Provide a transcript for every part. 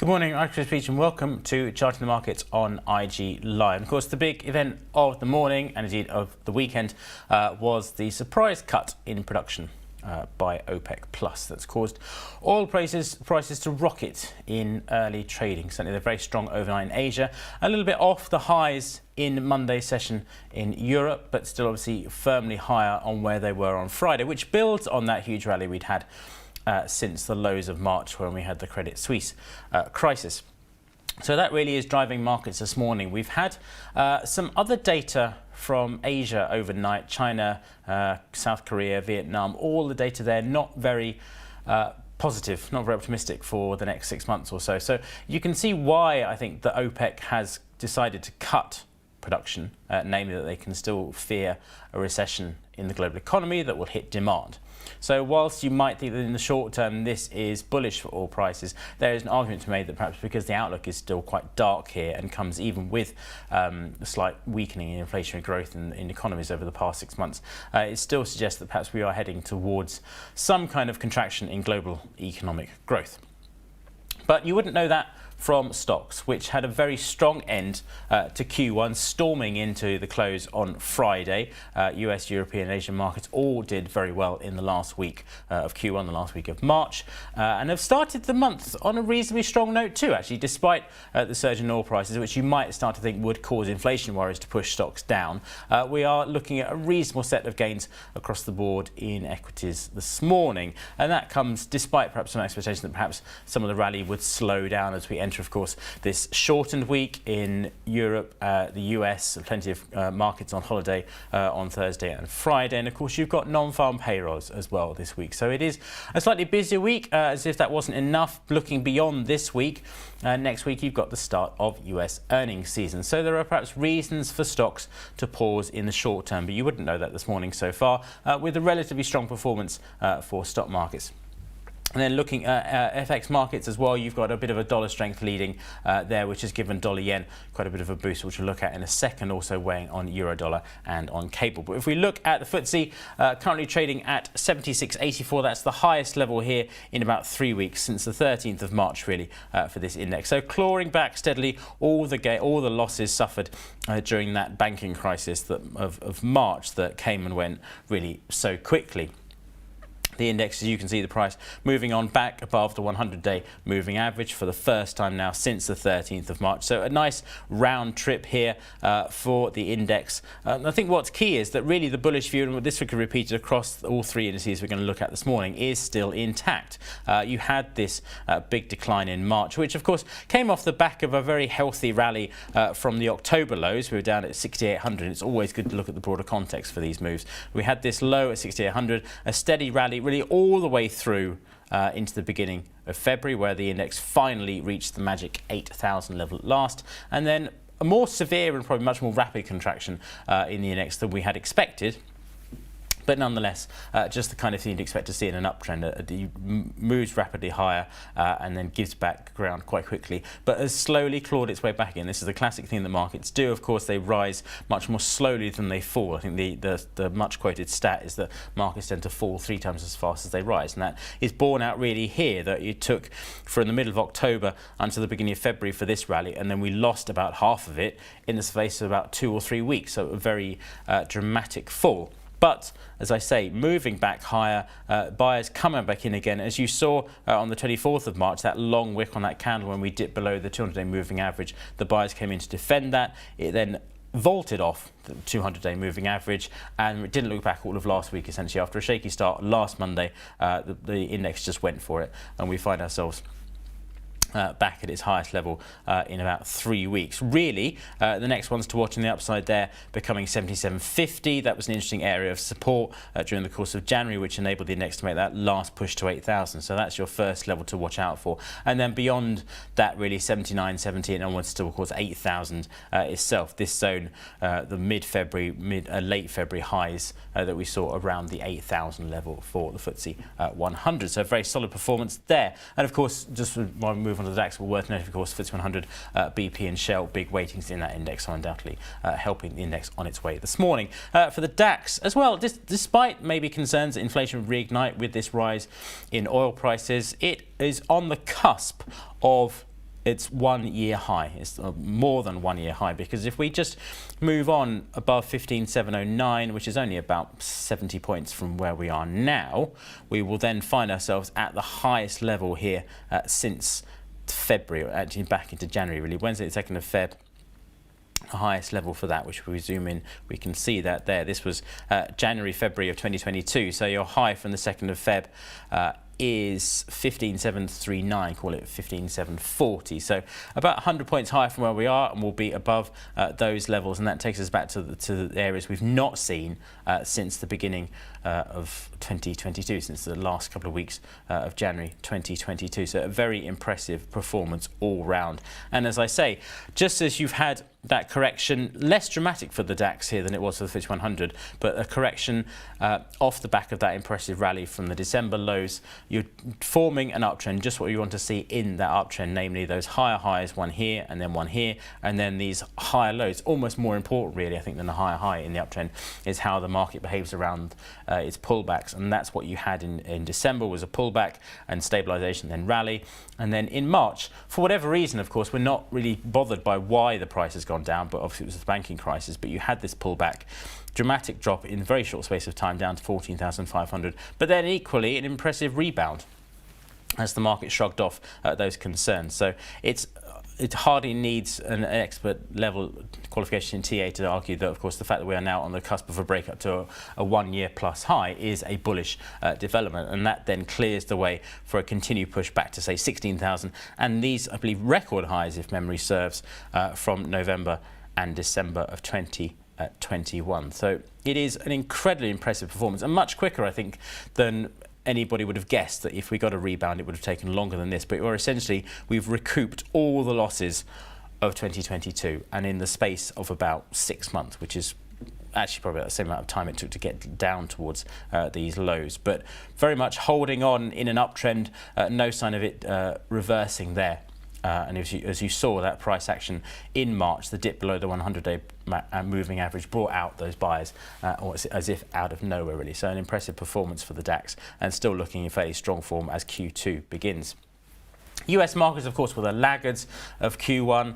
Good morning, I'm Chris Beach and welcome to Charting the Markets on IG Live. Of course, the big event of the morning and indeed of the weekend was the surprise cut in production by OPEC Plus that's caused oil prices to rocket in early trading. Certainly they're very strong overnight in Asia, a little bit off the highs in Monday's session in Europe, but still obviously firmly higher on where they were on Friday, which builds on that huge rally we'd had since the lows of March when we had the Credit Suisse crisis. So that really is driving markets this morning. We've had some other data from Asia overnight, China, South Korea, Vietnam, all the data there not very positive, not very optimistic for the next 6 months or so. So you can see why I think that OPEC has decided to cut production, namely that they can still fear a recession in the global economy that will hit demand. So whilst you might think that in the short term this is bullish for oil prices, there is an argument to be made that perhaps because the outlook is still quite dark here and comes even with a slight weakening in inflationary growth in economies over the past 6 months, it still suggests that perhaps we are heading towards some kind of contraction in global economic growth. But you wouldn't know that from stocks, which had a very strong end to Q1, storming into the close on Friday. US, European, and Asian markets all did very well in the last week of Q1, the last week of March, and have started the month on a reasonably strong note too, actually, despite the surge in oil prices, which you might start to think would cause inflation worries to push stocks down. We are looking at a reasonable set of gains across the board in equities this morning, and that comes despite perhaps some expectation that perhaps some of the rally would slow down as we enter, of course, this shortened week in Europe, the US, plenty of markets on holiday on Thursday and Friday, and of course you've got non-farm payrolls as well this week. So it is a slightly busier week, as if that wasn't enough. Looking beyond this week, next week you've got the start of US earnings season. So there are perhaps reasons for stocks to pause in the short term, but you wouldn't know that this morning so far, with a relatively strong performance for stock markets. And then looking at FX markets as well, you've got a bit of a dollar strength leading there, which has given dollar yen quite a bit of a boost, which we'll look at in a second, also weighing on euro dollar and on cable. But if we look at the FTSE, currently trading at 76.84, that's the highest level here in about 3 weeks, since the 13th of March, really, for this index. So clawing back steadily all the losses suffered during that banking crisis of March that came and went really so quickly. The index, as you can see, the price moving on back above the 100-day moving average for the first time now since the 13th of March. So a nice round trip here for the index. I think what's key is that really the bullish view, and this we could repeat it across all three indices we're going to look at this morning, is still intact. You had this big decline in March, which of course came off the back of a very healthy rally from the October lows. We were down at 6,800. It's always good to look at the broader context for these moves. We had this low at 6,800, a steady rally really all the way through into the beginning of February, where the index finally reached the magic 8,000 level at last, and then a more severe and probably much more rapid contraction in the index than we had expected. But nonetheless, just the kind of thing you'd expect to see in an uptrend. It moves rapidly higher and then gives back ground quite quickly, but has slowly clawed its way back in. This is the classic thing that markets do. Of course, they rise much more slowly than they fall. I think the much quoted stat is that markets tend to fall 3 times as fast as they rise, and that is borne out really here, that it took from the middle of October until the beginning of February for this rally, and then we lost about half of it in the space of about 2 or 3 weeks. So a very dramatic fall. But, as I say, moving back higher, buyers coming back in again. As you saw on the 24th of March, that long wick on that candle when we dipped below the 200-day moving average, the buyers came in to defend that. It then vaulted off the 200-day moving average, and it didn't look back all of last week, essentially. After a shaky start last Monday, the index just went for it, and we find ourselves back at its highest level in about 3 weeks. Really, the next ones to watch on the upside there becoming 77.50. That was an interesting area of support during the course of January, which enabled the index to make that last push to 8,000. So that's your first level to watch out for. And then beyond that, really 79.70 and onwards to, of course, 8,000 itself. This zone, the mid-February, late February highs that we saw around the 8,000 level for the FTSE 100. So a very solid performance there. And of course, just while we move on to the DAX, worth noting, of course, FTSE 100, BP and Shell, big weightings in that index, so undoubtedly helping the index on its way this morning. For the DAX as well, despite maybe concerns that inflation would reignite with this rise in oil prices, it is on the cusp of it's 1 year high. It's more than 1 year high, because if we just move on above 15,709, which is only about 70 points from where we are now, we will then find ourselves at the highest level here since February, or actually back into January really. Wednesday the 2nd of Feb, the highest level for that, which if we zoom in, we can see that there. This was January, February of 2022. So your high from the 2nd of Feb is 15,739, call it 15,740. So about 100 points higher from where we are, and we'll be above those levels. And that takes us back to the areas we've not seen since the beginning of 2022, since the last couple of weeks of January 2022. So a very impressive performance all round. And as I say, just as you've had that correction, less dramatic for the DAX here than it was for the FTSE 100, but a correction off the back of that impressive rally from the December lows, you're forming an uptrend, just what you want to see in that uptrend, namely those higher highs, one here and then one here, and then these higher lows. Almost more important really, I think, than the higher high in the uptrend is how the market behaves around its pullbacks, and that's what you had in December, was a pullback and stabilization, then rally. And then in March, for whatever reason, of course, we're not really bothered by why the price has gone down, but obviously it was the banking crisis, but you had this pullback, dramatic drop in a very short space of time down to 14,500, but then equally an impressive rebound as the market shrugged off those concerns. So it hardly needs an expert level qualification in TA to argue that, of course, the fact that we are now on the cusp of a break up to a 1 year plus high is a bullish development, and that then clears the way for a continued push back to, say, 16,000, and these, I believe, record highs, if memory serves, from November and December of 2021. So it is an incredibly impressive performance, and much quicker, I think, than anybody would have guessed. That if we got a rebound, it would have taken longer than this, but we've recouped all the losses of 2022, and in the space of about 6 months, which is actually probably about the same amount of time it took to get down towards these lows, but very much holding on in an uptrend, no sign of it reversing there. And as you saw, that price action in March, the dip below the 100-day moving average brought out those buyers as if out of nowhere, really. So an impressive performance for the DAX, and still looking in fairly strong form as Q2 begins. US markets, of course, were the laggards of Q1,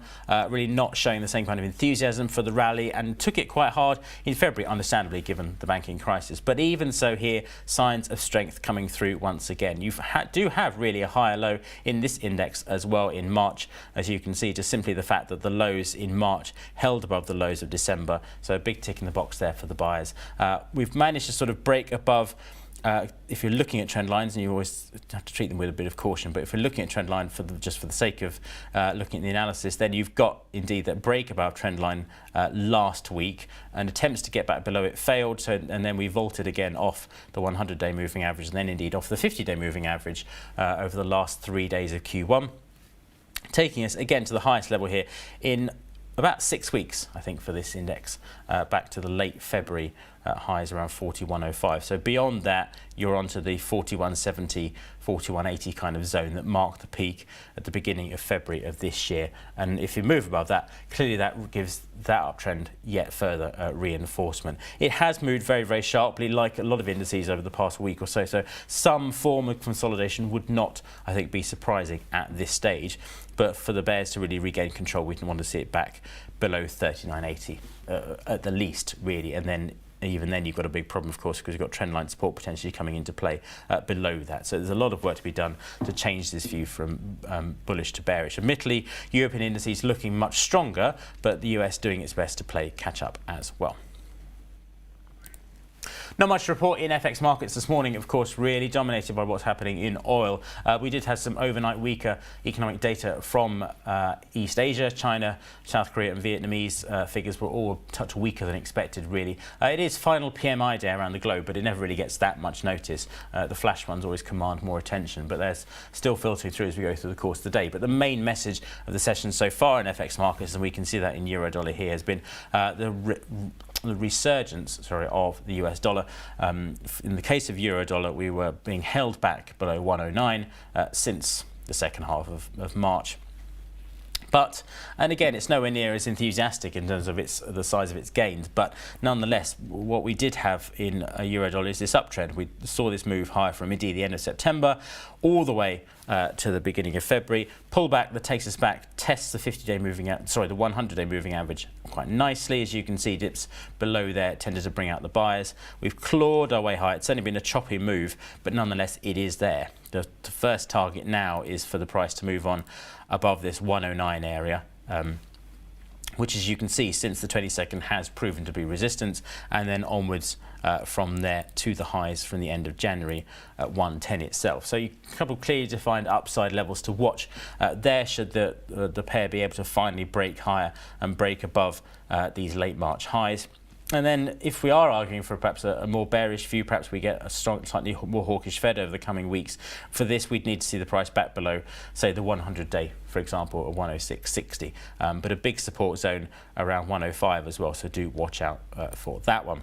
really not showing the same kind of enthusiasm for the rally, and took it quite hard in February, understandably, given the banking crisis. But even so here, signs of strength coming through once again. You do have really a higher low in this index as well in March, as you can see, just simply the fact that the lows in March held above the lows of December. So a big tick in the box there for the buyers. We've managed to sort of break above. If you're looking at trend lines, and you always have to treat them with a bit of caution, but if you're looking at trend line just for the sake of looking at the analysis, then you've got indeed that break above trend line last week, and attempts to get back below it failed, and then we vaulted again off the 100-day moving average, and then indeed off the 50-day moving average over the last 3 days of Q1, taking us again to the highest level here in about 6 weeks, I think, for this index, back to the late February highs around 41.05. So beyond that, you're onto the 41.70, 41.80 kind of zone that marked the peak at the beginning of February of this year. And if you move above that, clearly that gives that uptrend yet further reinforcement. It has moved very, very sharply, like a lot of indices over the past week or so. So some form of consolidation would not, I think, be surprising at this stage. But for the bears to really regain control, we want to see it back below 39.80 at the least, really. And then even then you've got a big problem, of course, because you've got trend line support potentially coming into play below that. So there's a lot of work to be done to change this view from bullish to bearish. Admittedly, European indices looking much stronger, but the US doing its best to play catch up as well. Not much to report in FX markets this morning, of course, really dominated by what's happening in oil. We did have some overnight weaker economic data from East Asia. China, South Korea and Vietnamese figures were all a touch weaker than expected, really. It is final PMI day around the globe, but it never really gets that much notice. The flash ones always command more attention, but there's still filtering through as we go through the course of the day. But the main message of the session so far in FX markets, and we can see that in euro dollar here, has been the resurgence, of the US dollar. In the case of euro dollar, we were being held back below 109 since the second half of March. And again, it's nowhere near as enthusiastic in terms of the size of its gains, but nonetheless, what we did have in a euro dollar is this uptrend. We saw this move higher from indeed the end of September all the way to the beginning of February. Pullback that takes us back, tests the 50-day moving the 100-day moving average quite nicely. As you can see, dips below there tended to bring out the buyers. We've clawed our way high. It's only been a choppy move, but nonetheless, it is there. The first target now is for the price to move on above this 109 area, which, as you can see, since the 22nd has proven to be resistance, and then onwards from there to the highs from the end of January at 110 itself. So a couple of clearly defined upside levels to watch there should the pair be able to finally break higher and break above these late March highs. And then if we are arguing for perhaps a more bearish view, perhaps we get a slightly more hawkish Fed over the coming weeks. For this, we'd need to see the price back below, say, the 100-day, for example, at 106.60. But a big support zone around 105 as well, so do watch out for that one.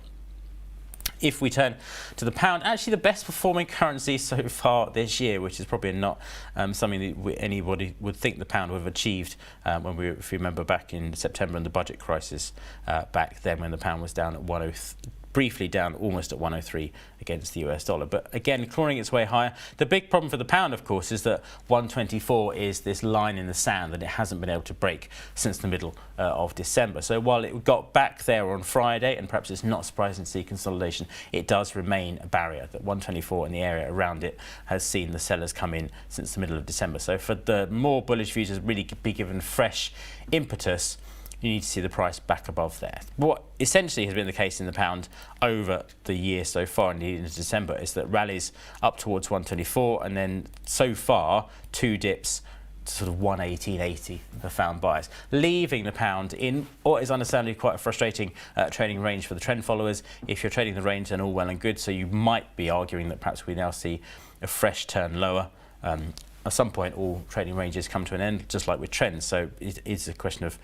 If we turn to the pound, actually the best performing currency so far this year, which is probably not something that anybody would think the pound would have achieved if you remember back in September and the budget crisis back then when the pound was down at 103. Briefly down almost at 103 against the US dollar, but again clawing its way higher. The big problem for the pound, of course, is that 124 is this line in the sand that it hasn't been able to break since the middle of December. So while it got back there on Friday, and perhaps it's not surprising to see consolidation, it does remain a barrier. That 124 and the area around it has seen the sellers come in since the middle of December. So for the more bullish views to really be given fresh impetus, you need to see the price back above there. What essentially has been the case in the pound over the year so far, indeed into December, is that rallies up towards 124, and then so far 2 dips to sort of 118.80 have found buyers, leaving the pound in what is understandably quite a frustrating trading range for the trend followers. If you're trading the range, then all well and good. So you might be arguing that perhaps we now see a fresh turn lower. At some point, all trading ranges come to an end, just like with trends. So it is a question of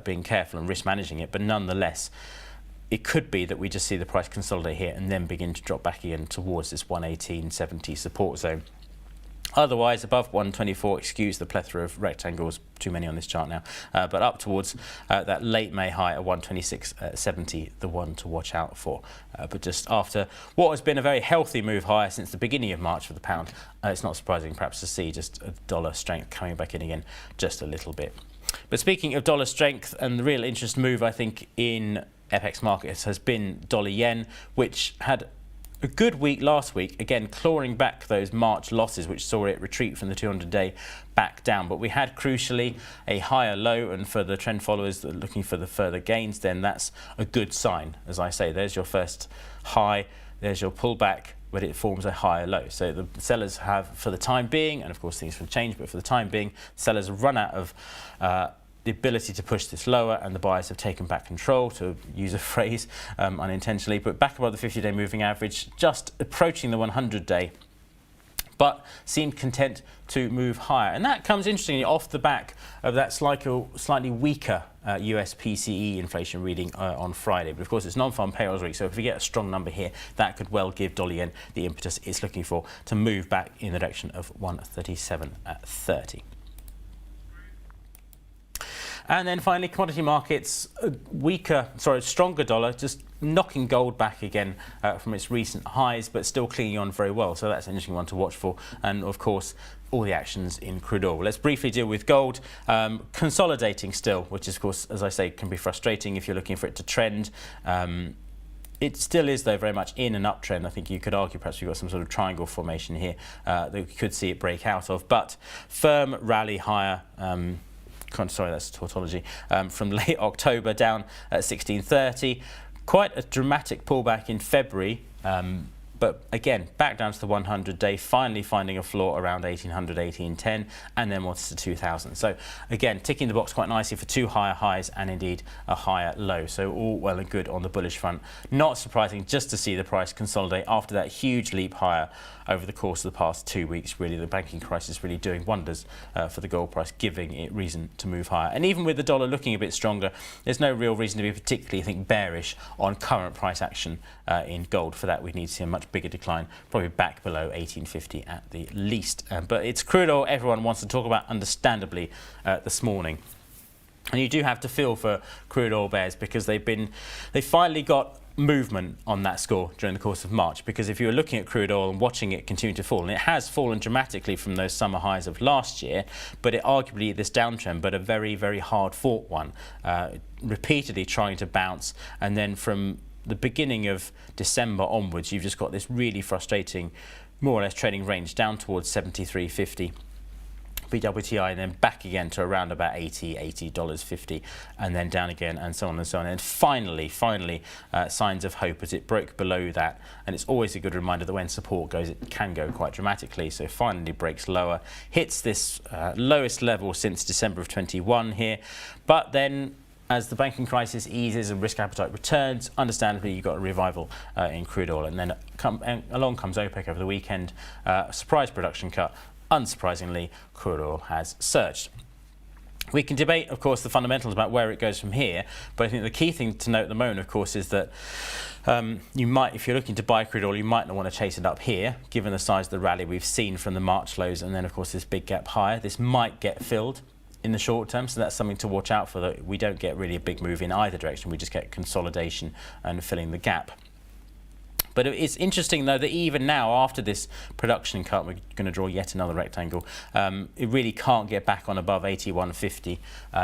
being careful and risk managing it. But nonetheless, it could be that we just see the price consolidate here and then begin to drop back again towards this 118.70 support zone. Otherwise, above 124, excuse the plethora of rectangles, too many on this chart now, but up towards that late May high at 126.70, the one to watch out for. But just after what has been a very healthy move higher since the beginning of March for the pound, it's not surprising perhaps to see just a dollar strength coming back in again just a little bit. But speaking of dollar strength, and the real interest move, I think, in FX markets has been dollar yen, which had a good week last week, again clawing back those March losses which saw it retreat from the 200-day back down. But we had crucially a higher low, and for the trend followers that are looking for the further gains, then that's a good sign. As I say, there's your first high, there's your pullback, but it forms a higher low. So the sellers have, for the time being, and of course things will change, but for the time being, sellers have run out of the ability to push this lower, and the buyers have taken back control, to use a phrase unintentionally, but back above the 50-day moving average, just approaching the 100-day, but seemed content to move higher. And that comes interestingly off the back of that slightly weaker US PCE inflation reading on Friday. But of course, it's non-farm payrolls week, so if we get a strong number here, that could well give dollar yen the impetus it's looking for to move back in the direction of 137.30. And then finally, commodity markets, stronger dollar, just knocking gold back again from its recent highs, but still clinging on very well. So that's an interesting one to watch for. And of course, all the actions in crude oil. Let's briefly deal with gold, consolidating still, which is, of course, as I say, can be frustrating if you're looking for it to trend. It still is, though, very much in an uptrend. I think you could argue perhaps we've got some sort of triangle formation here that we could see it break out of. But firm rally higher. Sorry, that's tautology. From late October down at 1630. Quite a dramatic pullback in February, but again, back down to the 100-day, finally finding a floor around 1800, 1810, and then once to 2000. So again, ticking the box quite nicely for 2 higher highs and indeed a higher low. So all well and good on the bullish front. Not surprising just to see the price consolidate after that huge leap higher over the course of the past 2 weeks. Really, the banking crisis really doing wonders for the gold price, giving it reason to move higher. And even with the dollar looking a bit stronger, there's no real reason to be particularly, I think, bearish on current price action in gold. For that, we need to see a much bigger decline, probably back below 1850 at the least. But it's crude oil everyone wants to talk about, understandably, this morning. And you do have to feel for crude oil bears, because they finally got movement on that score during the course of March. Because if you were looking at crude oil and watching it continue to fall, and it has fallen dramatically from those summer highs of last year, but it arguably this downtrend, but a very, very hard fought one, repeatedly trying to bounce, and then from the beginning of December onwards, you've just got this really frustrating, more or less trading range down towards 73.50 BWTI, and then back again to around about $80.50, and then down again, and so on and so on. And finally, signs of hope as it broke below that. And it's always a good reminder that when support goes, it can go quite dramatically. So finally breaks lower, hits this lowest level since December of 21 here. But then, as the banking crisis eases and risk appetite returns, understandably you've got a revival in crude oil. And then along comes OPEC over the weekend, surprise production cut. Unsurprisingly, crude oil has surged. We can debate, of course, the fundamentals about where it goes from here, but I think the key thing to note at the moment, of course, is that you might, if you're looking to buy crude oil, you might not want to chase it up here, given the size of the rally we've seen from the March lows, and then, of course, this big gap higher. This might get filled in the short term, so that's something to watch out for, that we don't get really a big move in either direction. We just get consolidation and filling the gap. But it's interesting, though, that even now, after this production cut, we're going to draw yet another rectangle, it really can't get back on above 81.50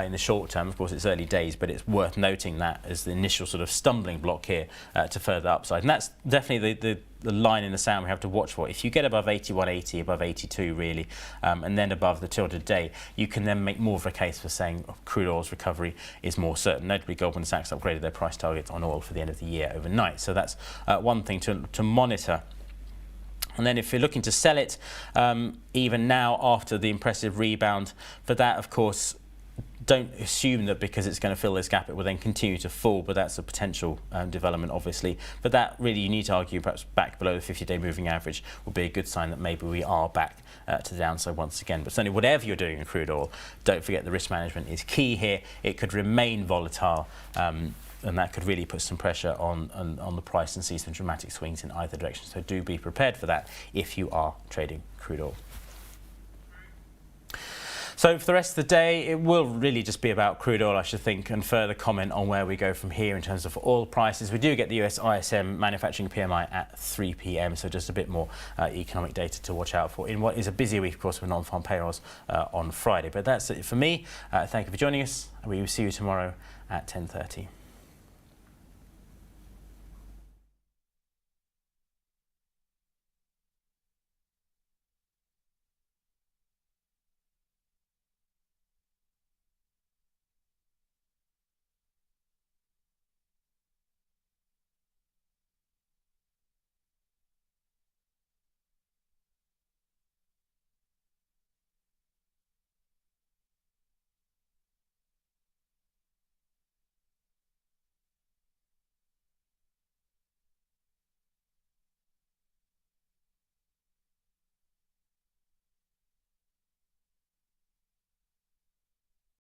in the short term. Of course, it's early days, but it's worth noting that as the initial sort of stumbling block here to further upside. And that's definitely the line in the sand we have to watch for. If you get above 81.80, above 82 really, and then above the 200-day, you can then make more of a case for saying crude oil's recovery is more certain. Notably, Goldman Sachs upgraded their price targets on oil for the end of the year overnight. So that's one thing to monitor. And then if you're looking to sell it, even now after the impressive rebound, for that, of course, don't assume that because it's going to fill this gap it will then continue to fall, but that's a potential development, obviously. But that really, you need to argue, perhaps back below the 50-day moving average would be a good sign that maybe we are back to the downside once again. But certainly, whatever you're doing in crude oil, don't forget the risk management is key here. It could remain volatile, and that could really put some pressure on the price and see some dramatic swings in either direction. So do be prepared for that if you are trading crude oil. So for the rest of the day, it will really just be about crude oil, I should think, and further comment on where we go from here in terms of oil prices. We do get the US ISM manufacturing PMI at 3 p.m, so just a bit more economic data to watch out for in what is a busy week, of course, with non-farm payrolls on Friday. But that's it for me. Thank you for joining us. We will see you tomorrow at 10:30.